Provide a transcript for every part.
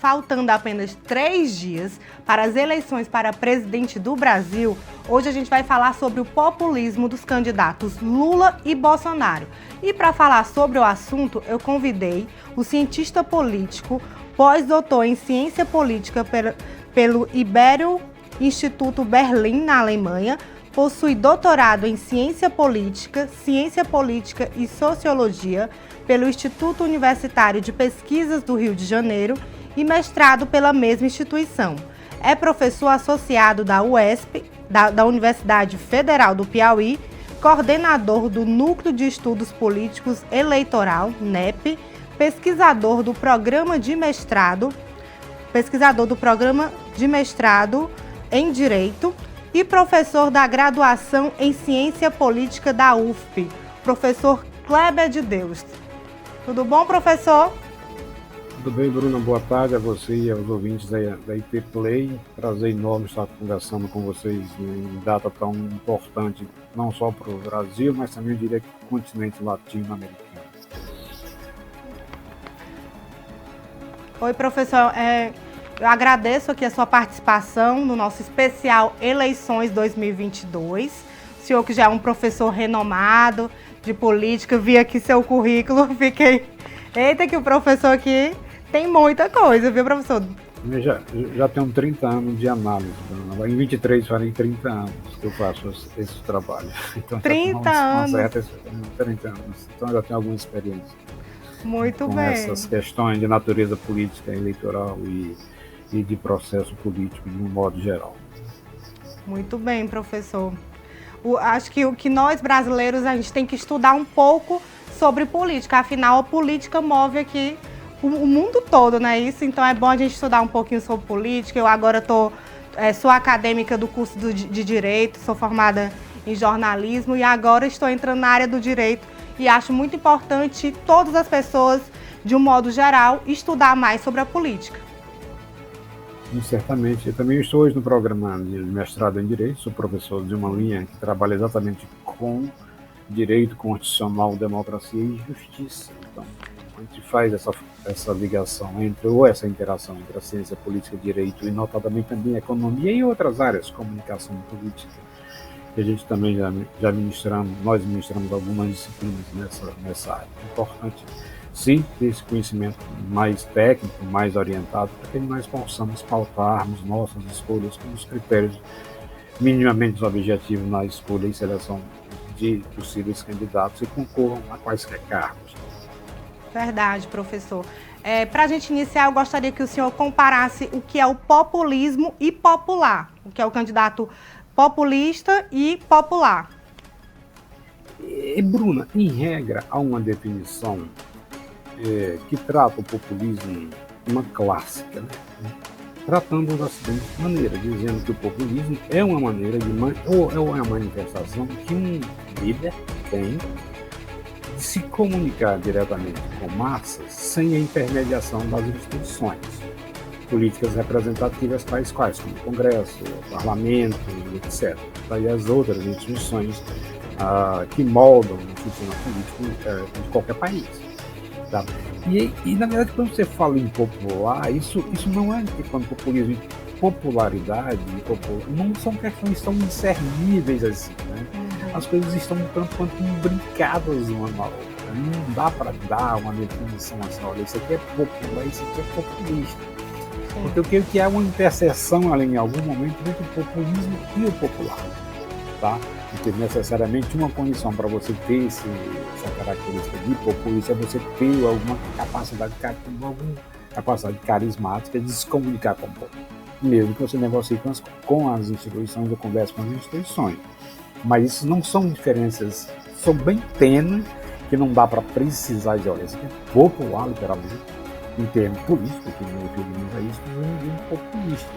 faltando apenas 3 dias para as eleições para presidente do Brasil, hoje a gente vai falar sobre o populismo dos candidatos Lula e Bolsonaro. E para falar sobre o assunto, eu convidei o cientista político, pós-doutor em ciência política pelo Ibero Instituto Berlim, na Alemanha, possui doutorado em ciência política e sociologia pelo Instituto Universitário de Pesquisas do Rio de Janeiro e mestrado pela mesma instituição. É professor associado da UESP, da Universidade Federal do Piauí, coordenador do Núcleo de Estudos Políticos Eleitoral, NEP, pesquisador do programa de mestrado em Direito e professor da graduação em Ciência Política da UFP, professor Kleber de Deus. Tudo bom, professor? Tudo bem, Bruna? Boa tarde a você e aos ouvintes da IP Play. Prazer enorme estar conversando com vocês em data tão importante, não só para o Brasil, mas também, eu diria, para o continente latino-americano. Oi, professor. Eu agradeço aqui a sua participação no nosso especial Eleições 2022. O senhor que já é um professor renomado de política, vi aqui seu currículo, fiquei... Eita, que o professor aqui tem muita coisa, viu, professor? Eu já tenho 30 anos de análise, Bruna. Em 23 farei 30 anos que eu faço esse trabalho. Então, 30 anos? 30 anos. Então eu já tenho alguma experiência. Muito com bem. Essas questões de natureza política, eleitoral e de processo político de um modo geral. Muito bem, professor. Acho que o que nós brasileiros, a gente tem que estudar um pouco sobre política, afinal a política move aqui o mundo todo, não é isso? Então é bom a gente estudar um pouquinho sobre política. Eu agora sou acadêmica do curso de Direito, sou formada em jornalismo e agora estou entrando na área do Direito e acho muito importante todas as pessoas, de um modo geral, estudar mais sobre a política. Certamente. Eu também estou hoje no programa de mestrado em Direito, sou professor de uma linha que trabalha exatamente com Direito Constitucional, Democracia e Justiça. Então, a gente faz essa ligação ou essa interação entre a ciência política, direito e, notadamente, também a economia e outras áreas, comunicação política, que a gente também nós ministramos algumas disciplinas nessa área. É importante, sim, ter esse conhecimento mais técnico, mais orientado, para que nós possamos pautarmos nossas escolhas com os critérios minimamente objetivos na escolha e seleção de possíveis candidatos e concorram a quaisquer cargos. Verdade, professor. Para a gente iniciar, eu gostaria que o senhor comparasse o que é o populismo e popular, o que é o candidato populista e popular. Bruna, em regra, há uma definição que trata o populismo uma clássica, né? Tratando da seguinte maneira, dizendo que o populismo é uma maneira ou é uma manifestação que um líder tem de se comunicar diretamente com massas sem a intermediação das instituições políticas representativas tais quais, como o Congresso, o Parlamento, etc. Daí as outras instituições que moldam o sistema político de qualquer país. Tá? E, na verdade, quando você fala em popular, isso não é quando populismo e popularidade não são questões tão discerníveis assim, né? As coisas estão tanto quanto brincadas uma na outra. Não dá para dar uma definição assim, olha, isso aqui é popular, isso aqui é populista. Porque eu creio que há uma interseção ali em algum momento entre o populismo e o popular, tá? Porque necessariamente uma condição para você ter essa característica de populista é você ter alguma capacidade carismática de se comunicar com o povo. Mesmo que você negocie com as instituições ou converse com as instituições. Mas isso não são diferenças, são bem tênues, que não dá para precisar de, olha, isso aqui é popular, literalmente, em termos políticos, que não referimos a isso, mas é populista.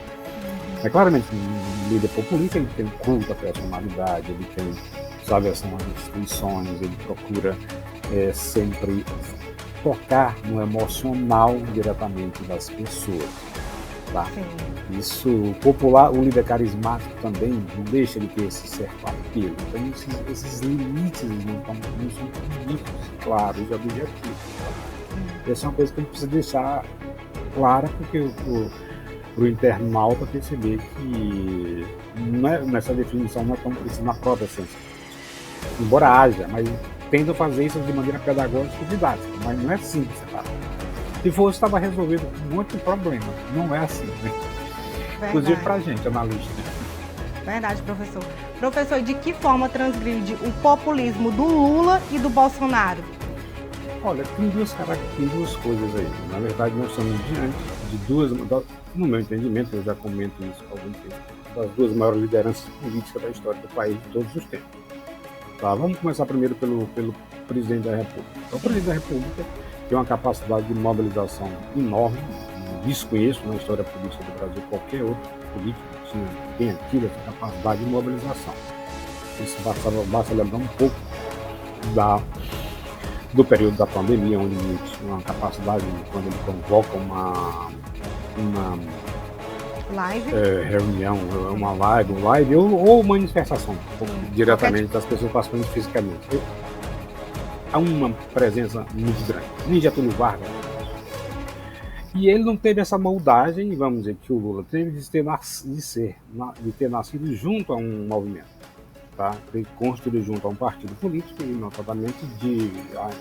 É claramente um líder populista, ele tem culto à personalidade, ele tem, sabe, são as instituições, ele procura sempre tocar no emocional diretamente das pessoas. Tá? Isso, popular, o líder carismático também não deixa de ter esse certo apelo. Então esses limites não são tão nítidos, claros e objetivos. Essa é uma coisa que a gente precisa deixar clara, porque para o internauta perceber que nessa definição não é tão precisa na própria ciência. Embora haja, mas tendo a fazer isso de maneira pedagógica e didática, mas não é assim que você faz. Se fosse, estava resolvido um monte de problemas. Não é assim, né? Inclusive para a gente, analista. Verdade, professor. Professor, de que forma transgride o populismo do Lula e do Bolsonaro? Olha, tem duas coisas aí. Na verdade, nós estamos diante de duas, no meu entendimento, eu já comento isso há algum tempo, das duas maiores lideranças políticas da história do país de todos os tempos. Tá, vamos começar primeiro pelo presidente da República. Então, o presidente da República tem uma capacidade de mobilização enorme. Desconheço na história política do Brasil qualquer outro político que tenha tido essa capacidade de mobilização. Isso basta lembrar um pouco do período da pandemia, onde ele tinha uma capacidade, quando ele convoca uma live? Reunião, uma live ou manifestação, diretamente das pessoas participando fisicamente. Há uma presença muito grande. Nem Getúlio Vargas. E ele não teve essa moldagem, vamos dizer, que o Lula teve de ter nascido junto a um movimento, tá? Ter construído junto a um partido político e, notadamente,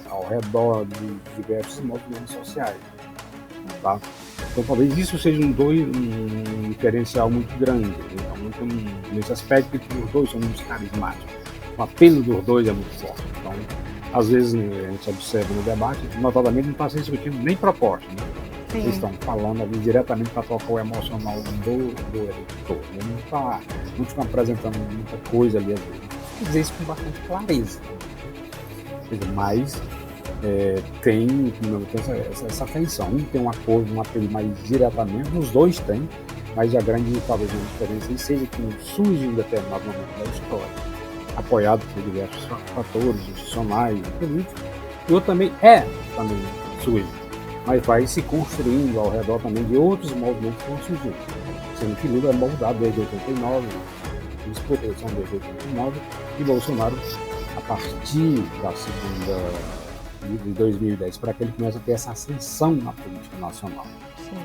ao redor de diversos movimentos sociais, tá? Então, talvez isso seja um diferencial muito grande. Então, nesse aspecto, que os dois são muito carismáticos. O apelo dos dois é muito forte. Então, às vezes, a gente observa no debate, notadamente, não está se discutindo nem proposta, né? Eles estão falando ali diretamente para tocar o emocional do eleitor. Não estão apresentando muita coisa ali, às vezes. Quer dizer isso com bastante clareza. Mas tem essa tensão. Um tem um apelo mais diretamente, os dois têm, mas a grande, talvez, uma diferença aí seja que surge em determinado momento da história, apoiado por diversos fatores institucionais e políticos, e outro também surge, mas vai se construindo ao redor também de outros movimentos que vão surgindo. Sendo que Lula é moldado desde 89, disputa a eleição desde 89, e Bolsonaro, a partir da segunda de 2010, para que ele comece a ter essa ascensão na política nacional. Sim.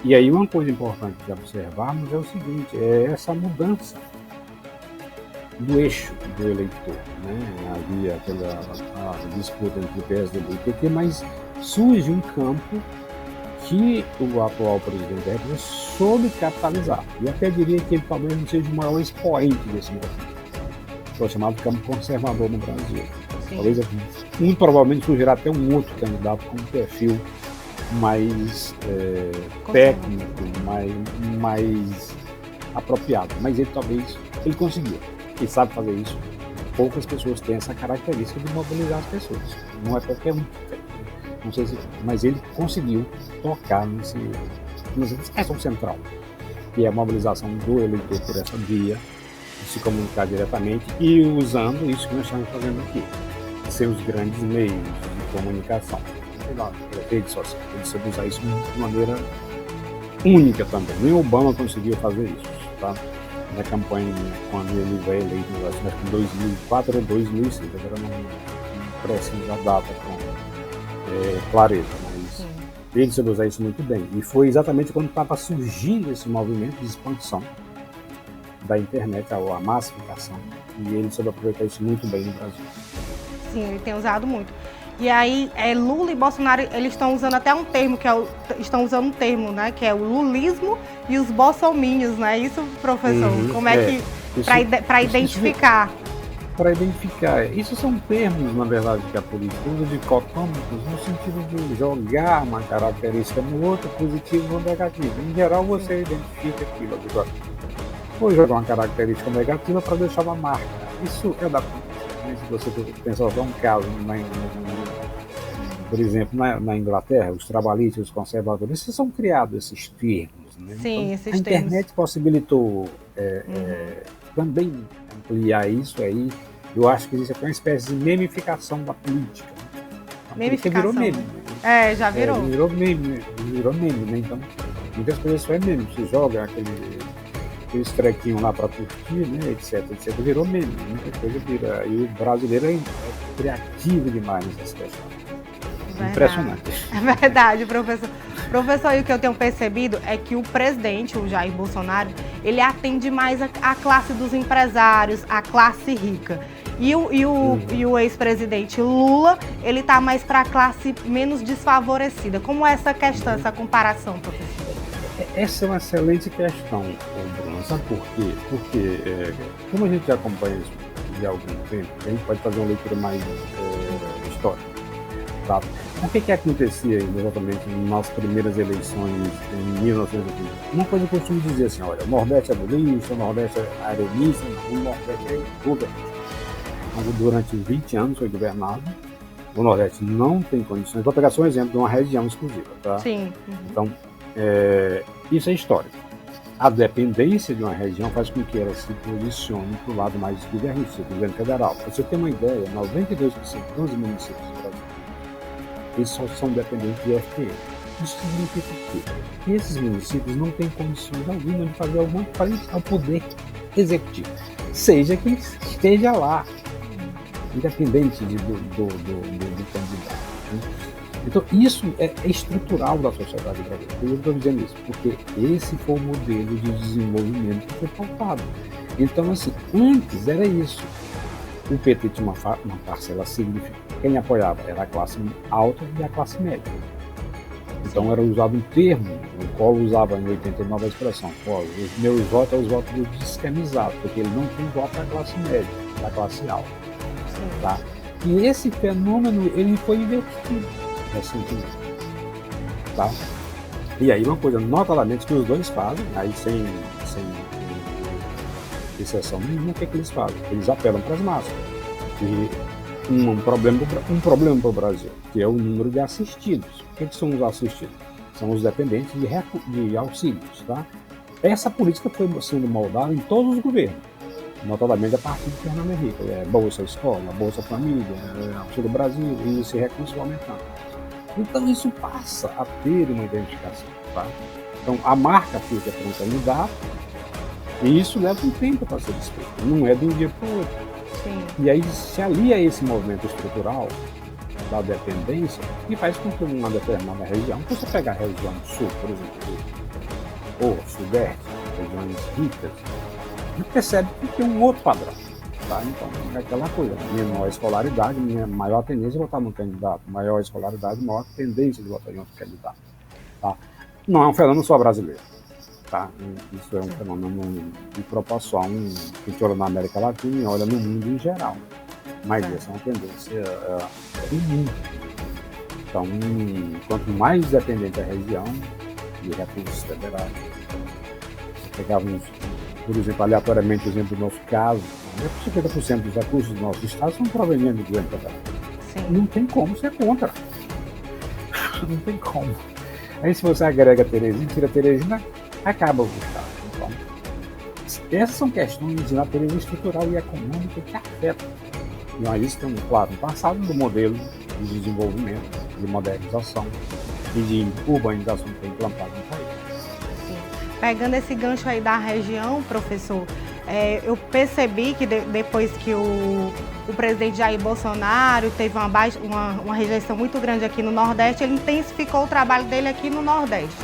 E aí uma coisa importante de observarmos é o seguinte, é essa mudança do eixo do eleitor, né? Havia aquela disputa entre o PSDB e o PT, mas surge um campo que o atual presidente da República soube capitalizar. E até diria que ele talvez não seja o maior expoente desse movimento, que é o chamado campo conservador no Brasil. Sim. Talvez, muito provavelmente, surgirá até um outro candidato com um perfil mais técnico, mais apropriado. Mas ele conseguiu. Ele sabe fazer isso. Poucas pessoas têm essa característica de mobilizar as pessoas. Não é qualquer um que tem. Não sei mas ele conseguiu tocar nessa questão central, que é a mobilização do eleitor por essa via, de se comunicar diretamente e usando isso que nós estamos fazendo aqui, de ser os grandes meios de comunicação. Sei lá, redes sociais, ele usar isso de maneira única também. Nem Obama conseguiu fazer isso, tá? Na campanha, quando ele vai eleito, acho que em 2004 ou 2006, agora não preciso a data com clareza, mas ele soube usar isso muito bem. E foi exatamente quando estava surgindo esse movimento de expansão da internet, a massificação, e ele soube aproveitar isso muito bem no Brasil. Sim, ele tem usado muito. E aí, Lula e Bolsonaro, eles estão usando até um termo, né, que é o lulismo e os bolsominions, não é isso, professor? Como é que, para identificar? Para identificar, isso são termos, na verdade, que a política usa dicotômicos no sentido de jogar uma característica no outro, positivo ou negativo. Em geral, você identifica aquilo. Agora, vou jogar uma característica negativa para deixar uma marca. Isso é da política. Se você pensar um caso, por exemplo, na Inglaterra, os trabalhistas, os conservadores, são criados esses termos. Né? Sim, então, esses a internet possibilitou também ampliar isso aí. Eu acho que existe até uma espécie de memificação da política. Memificação. Virou meme. Já virou. Virou meme, né? Então, muitas coisas só é meme. Você joga aqueles trequinhos lá para curtir, né, etc, virou meme, muita coisa vira. E o brasileiro é criativo demais nessas questões. Impressionante. É verdade, professor. Professor, e o que eu tenho percebido é que o presidente, o Jair Bolsonaro, ele atende mais a classe dos empresários, a classe rica. E o ex-presidente Lula, ele está mais para a classe menos desfavorecida. Como é essa questão, essa comparação, professor? Essa é uma excelente questão, Bruno. Sabe por quê? Porque, como a gente já acompanha isso de algum tempo, a gente pode fazer uma leitura mais histórica. Tá? O que acontecia exatamente nas primeiras eleições em 1980? Uma coisa que eu costumo dizer assim, olha, o Nordeste é budista, o Nordeste é arenista, o Nordeste é tudo. Durante 20 anos foi governado, o Nordeste não tem condições. Vou pegar só um exemplo de uma região exclusiva, tá? Sim. Então, isso é histórico. A dependência de uma região faz com que ela se posicione para o lado mais guerrista, do governo federal. Para você ter uma ideia, 92% dos municípios do Brasil, eles só são dependentes de FPM. Isso significa que esses municípios não têm condições alguma de fazer alguma frente ao poder executivo, seja quem esteja lá, independente do candidato. Né? Então, isso é estrutural da sociedade brasileira. Eu estou dizendo isso, porque esse foi o modelo de desenvolvimento que foi pautado. Então, assim, antes era isso. O PT tinha uma parcela significativa. Quem apoiava era a classe alta e a classe média. Então, era usado um termo, o Collor usava em 89 a expressão, os meus votos são os votos do descamisado, porque ele não tem voto da classe média, da classe alta. Tá? E esse fenômeno ele foi invertido recentemente. Tá? E aí uma coisa notadamente que os dois fazem, aí sem exceção nenhuma, o que eles fazem? Eles apelam para as massas. E um problema para o Brasil, que é o número de assistidos. O que são os assistidos? São os dependentes de auxílios. Tá? Essa política foi sendo moldada em todos os governos, notadamente a partir de Fernando Henrique, Bolsa Escola, Bolsa Família, Auxílio Brasil, e esse recurso vai aumentando. Então isso passa a ter uma identificação. Tá? Então a marca fica para um candidato, e isso leva um tempo para ser desfeito, não é de um dia para o outro. Sim. E aí se alia esse movimento estrutural da dependência e faz com que uma determinada região, se você pegar a região sul, por exemplo, ou sudeste, regiões ricas, a gente percebe que tem um outro padrão. Tá? Então, é aquela coisa, menor escolaridade, maior tendência de votar num candidato, maior escolaridade, maior tendência de votar em outro candidato. Tá? Não é um fenômeno só brasileiro. Tá? Isso é um fenômeno de proporção que a gente olha na América Latina e olha no mundo em geral. Mas essa é uma tendência do mundo. Então, quanto mais dependente a região de recursos federais, pegávamos, por exemplo, aleatoriamente o exemplo do nosso caso, 50% dos recursos do nosso estado são provenientes do governo federal. Não tem como ser contra. Não tem como. Aí se você agrega Teresina, tira Teresina, acaba o estado. Então, essas são questões de natureza estrutural e econômica que afetam. E aí isso tem, claro, um passado do modelo de desenvolvimento, de modernização e de urbanização que foi implantado no país. Pegando esse gancho aí da região, professor, eu percebi que depois que o presidente Jair Bolsonaro teve uma rejeição muito grande aqui no Nordeste, ele intensificou o trabalho dele aqui no Nordeste.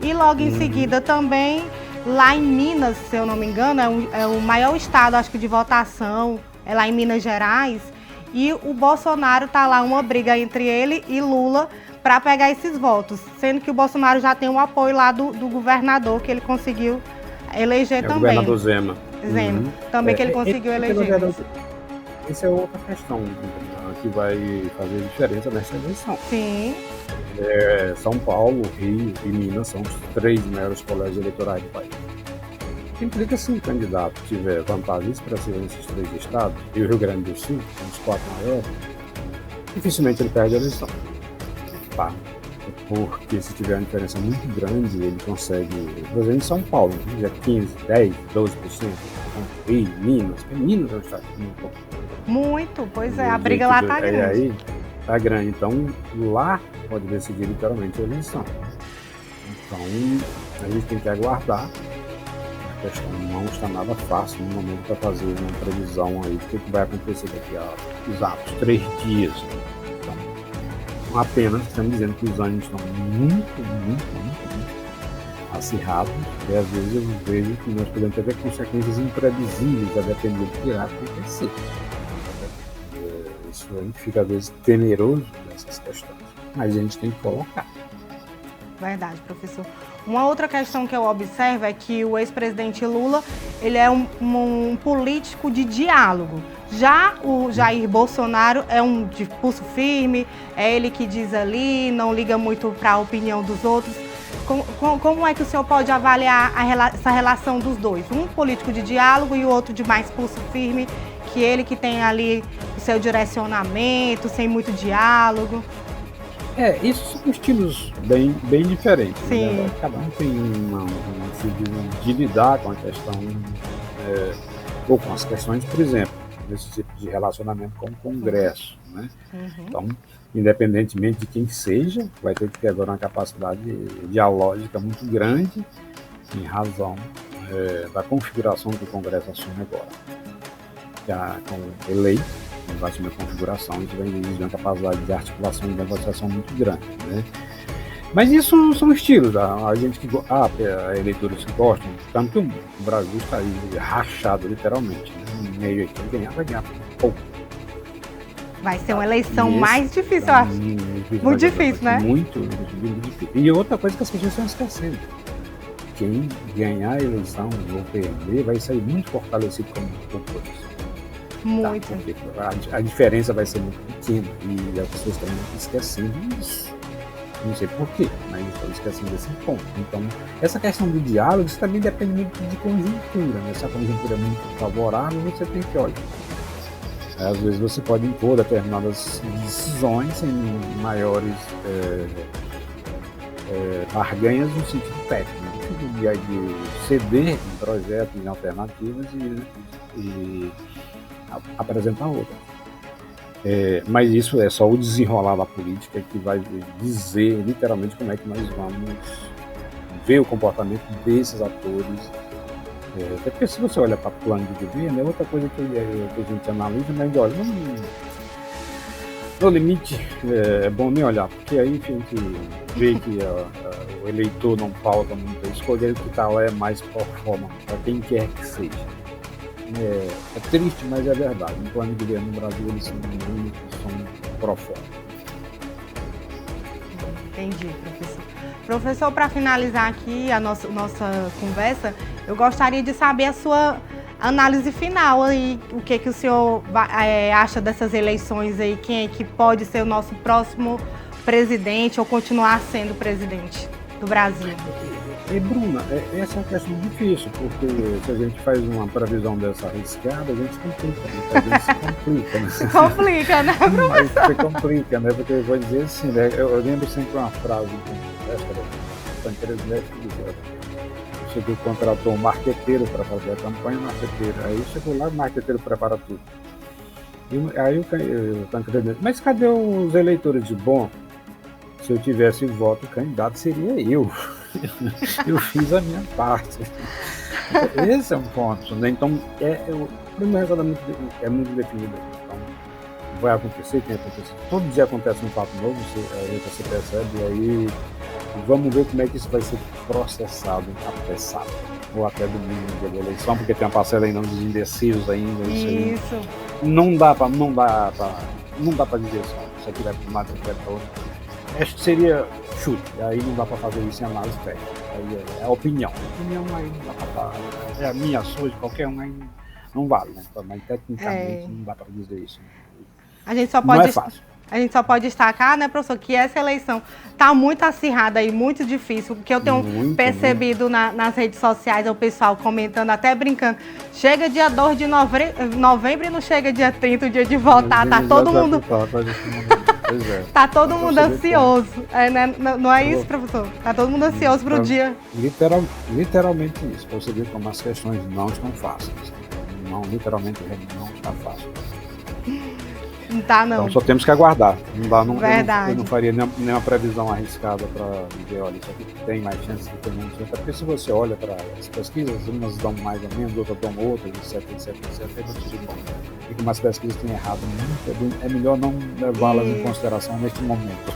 E logo em seguida também, lá em Minas, se eu não me engano, é o maior estado, acho que de votação, é lá em Minas Gerais, e o Bolsonaro está lá, uma briga entre ele e Lula para pegar esses votos, sendo que o Bolsonaro já tem um apoio lá do governador, que ele conseguiu eleger também. O governador Zema. Também que ele conseguiu eleger. Essa é outra questão que vai fazer diferença nessa eleição. Sim. São Paulo, Rio e Minas são os 3 maiores colégios eleitorais do país. Implica que se um candidato tiver vantagem expressiva nesses 3 estados, e o Rio Grande do Sul, os 4 maiores, dificilmente ele perde a eleição. Tá? Porque se tiver uma diferença muito grande, ele consegue, por exemplo, em São Paulo, já 15, 10, 12%, Rio, Minas é um estado muito, pois é, a briga lá tá grande. Aí tá grande, então lá pode decidir literalmente a eleição. Então a gente tem que aguardar. A questão não está nada fácil no momento para fazer uma previsão aí do que vai acontecer daqui a exatos 3 dias. Então, apenas estamos dizendo que os ânimos estão muito acirrados, e às vezes eu vejo que nós podemos ter consequências imprevisíveis a depender do que irá acontecer. Isso a gente fica às vezes temeroso dessas questões, mas a gente tem que colocar. Verdade, professor. Uma outra questão que eu observo é que o ex-presidente Lula, ele é um político de diálogo. Já o Jair Bolsonaro é um de pulso firme, é ele que diz ali, não liga muito para a opinião dos outros. Como é que o senhor pode avaliar essa relação dos dois? Um político de diálogo e o outro de mais pulso firme, que ele que tem ali o seu direcionamento, sem muito diálogo. Isso são estilos bem diferentes. Sim. Né? Cada um tem um estilo de lidar com a questão, ou com as questões, por exemplo, nesse tipo de relacionamento com o Congresso. Né? Uhum. Então, independentemente de quem seja, vai ter que ter agora uma capacidade dialógica muito grande, em razão da configuração que o Congresso assume agora. Já com eleito, vai assumir a configuração, isso vai exigir uma capacidade de articulação e negociação muito grande. Né? Mas isso são estilos, a gente que eleitores que gostam, tanto que o Brasil está aí rachado literalmente, né? No meio aí, quem ganhar vai ganhar pouco. Vai ser uma eleição mais difícil, eu acho. Muito difícil, né? Muito difícil. E outra coisa que as pessoas estão esquecendo: quem ganhar a eleição ou perder vai sair muito fortalecido como populista. Muito. Tá? A diferença vai ser muito pequena e as pessoas estão esquecendo isso. Não sei porquê, mas estão esquecendo desse ponto. Então, essa questão do diálogo, isso também depende muito de conjuntura. Né? Se a conjuntura é muito favorável, você tem que olhar. Às vezes você pode impor determinadas decisões sem maiores barganhas no sentido técnico, de ceder em projetos, em alternativas e apresentar outras. Mas isso é só o desenrolar da política que vai dizer literalmente como é que nós vamos ver o comportamento desses atores. Até porque se você olha para o plano de governo, é outra coisa que a gente analisa, mas olha, no limite é bom nem olhar, porque aí a gente vê que o eleitor não pauta muito a escolha, o que está lá é mais por forma, para quem quer que seja. É triste, mas é verdade. No plano de governo no Brasil, eles são pro forma. Entendi, professor. Professor, para finalizar aqui a nossa conversa, eu gostaria de saber a sua análise final aí, o que o senhor acha dessas eleições aí, quem é que pode ser o nosso próximo presidente ou continuar sendo presidente do Brasil? Bruna, essa é uma questão difícil, porque se a gente faz uma previsão dessa arriscada, a gente se complica, né? Se complica, né, professor? Mas se complica, né? Porque eu vou dizer assim, né? Eu lembro sempre uma frase do Tancredo Neves que dizia: chegou, contratou um marqueteiro para fazer a campanha, aí chegou lá, o marqueteiro prepara tudo. E aí o Tancredo Neves: mas cadê os eleitores? De bom, se eu tivesse voto, o candidato seria eu. Eu fiz a minha parte. Esse é um ponto, né? Então, o primeiro resultado é muito definido. Então, vai acontecer, tem acontecido. Todo dia acontece um fato novo, você percebe, e aí vamos ver como é que isso vai ser processado, apressado, ou até domingo, dia da eleição, porque tem uma parcela ainda dos indecisos ainda. Isso. Não dá para dizer só, isso aqui vai para um lado, isso aqui vai para outro. Acho que seria chute, aí não dá para fazer isso em análise técnica, aí é a opinião. A opinião aí não dá para dar, é a minha, a sua, de qualquer um, aí não vale, né? Mas tecnicamente não dá para dizer isso. A gente só não é fácil. A gente só pode destacar, né, professor, que essa eleição está muito acirrada e muito difícil, porque eu tenho percebido nas redes sociais o pessoal comentando, até brincando, chega dia 2 de novembro e não chega dia 30, o dia de votar, tá todo mundo... Tá todo mundo ansioso, né? Não é isso, professor? Tá todo mundo ansioso pro dia. Literalmente isso, para você ver como as questões não estão fáceis. Não, literalmente não está fácil. Não tá, não. Então só temos que aguardar. Verdade. Eu não faria nenhuma previsão arriscada para dizer, olha, isso aqui tem mais chances de ter menos chances. Porque se você olha para as pesquisas, umas dão mais ou menos, outras dão outras, etc. Aí você diz, bom, e como as pesquisas têm errado muito, é melhor não levá-las em consideração neste momento.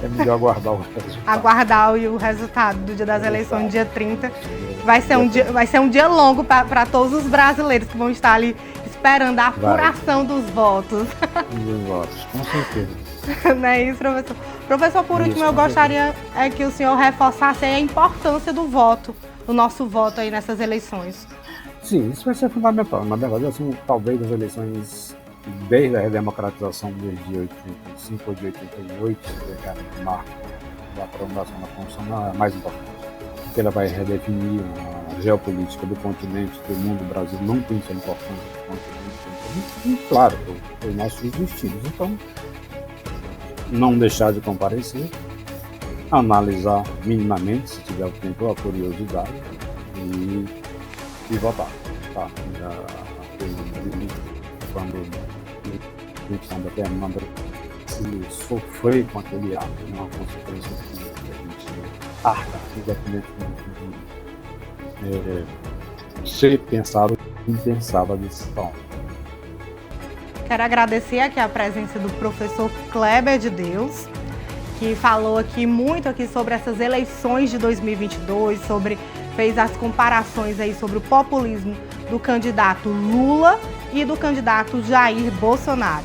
É melhor aguardar o resultado. Aguardar o resultado do dia das eleições, dia 30. Vai ser um dia longo para todos os brasileiros que vão estar ali esperando a apuração dos votos. Dos votos, com certeza. Não é isso, professor? Professor, por último, eu gostaria que o senhor reforçasse a importância do voto, do nosso voto aí nessas eleições. Sim, isso vai ser fundamental. Na verdade, assim, talvez as eleições, desde a redemocratização desde 85 ou de 88, que é o marco da promulgação da Constituição, é mais importante. Porque ela vai redefinir a geopolítica do continente, do mundo. O Brasil não tem essa importância do continente. E, claro, os nossos destinos. Então, não deixar de comparecer, analisar minimamente, se tiver o tempo ou a curiosidade, e votar. Tá? Quando a gente anda terminando, se sofrer com aquele ato, é uma consequência que a gente arca, independentemente de ser pensado e impensado a decisão. Quero agradecer aqui a presença do professor Kleber de Deus, que falou aqui muito aqui sobre essas eleições de 2022, fez as comparações aí sobre o populismo do candidato Lula e do candidato Jair Bolsonaro.